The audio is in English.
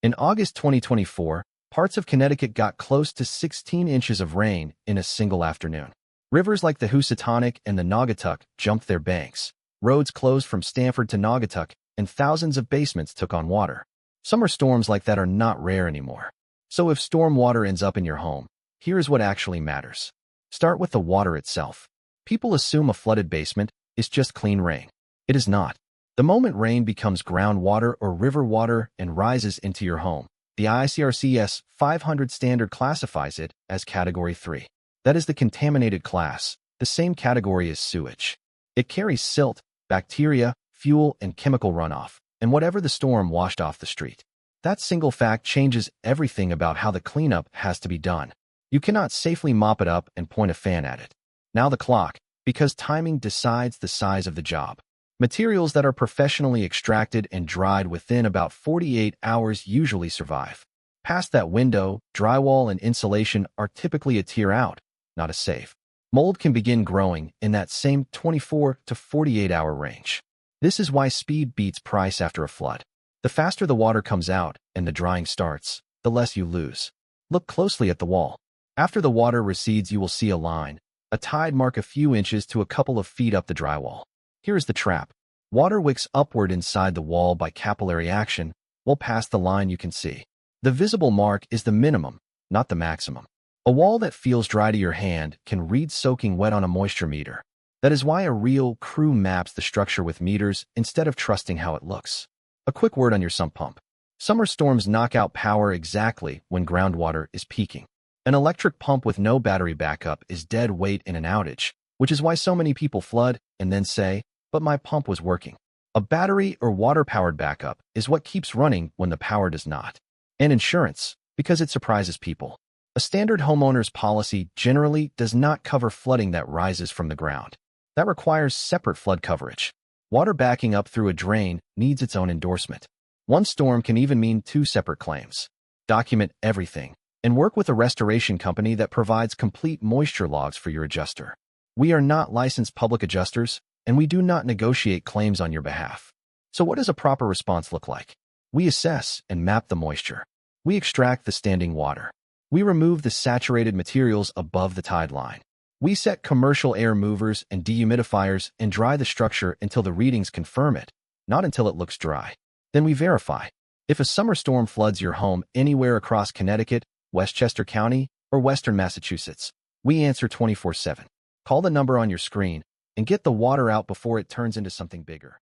In August 2024, parts of Connecticut got close to 16 inches of rain in a single afternoon. Rivers like the Housatonic and the Naugatuck jumped their banks. Roads closed from Stamford to Naugatuck, and thousands of basements took on water. Summer storms like that are not rare anymore. So if storm water ends up in your home, here's what actually matters. Start with the water itself. People assume a flooded basement is just clean rain. It is not. The moment rain becomes groundwater or river water and rises into your home, the IICRC S500 standard classifies it as Category 3. That is the contaminated class, the same category as sewage. It carries silt, bacteria, fuel, and chemical runoff, and whatever the storm washed off the street. That single fact changes everything about how the cleanup has to be done. You cannot safely mop it up and point a fan at it. Now the clock, because timing decides the size of the job. Materials that are professionally extracted and dried within about 48 hours usually survive. Past that window, drywall and insulation are typically a tier out, not a safe. Mold can begin growing in that same 24 to 48-hour range. This is why speed beats price after a flood. The faster the water comes out and the drying starts, the less you lose. Look closely at the wall. After the water recedes, you will see a line, a tide mark a few inches to a couple of feet up the drywall. Here is the trap. Water wicks upward inside the wall by capillary action, while past the line you can see. The visible mark is the minimum, not the maximum. A wall that feels dry to your hand can read soaking wet on a moisture meter. That is why a real crew maps the structure with meters instead of trusting how it looks. A quick word on your sump pump. Summer storms knock out power exactly when groundwater is peaking. An electric pump with no battery backup is dead weight in an outage, which is why so many people flood and then say, "But my pump was working." A battery or water-powered backup is what keeps running when the power does not. And insurance, because it surprises people. A standard homeowner's policy generally does not cover flooding that rises from the ground. That requires separate flood coverage. Water backing up through a drain needs its own endorsement. One storm can even mean 2 separate claims. Document everything and work with a restoration company that provides complete moisture logs for your adjuster. We are not licensed public adjusters, and we do not negotiate claims on your behalf. So what does a proper response look like? We assess and map the moisture. We extract the standing water. We remove the saturated materials above the tide line. We set commercial air movers and dehumidifiers and dry the structure until the readings confirm it, not until it looks dry. Then we verify. If a summer storm floods your home anywhere across Connecticut, Westchester County, or Western Massachusetts, we answer 24/7. Call the number on your screen and get the water out before it turns into something bigger.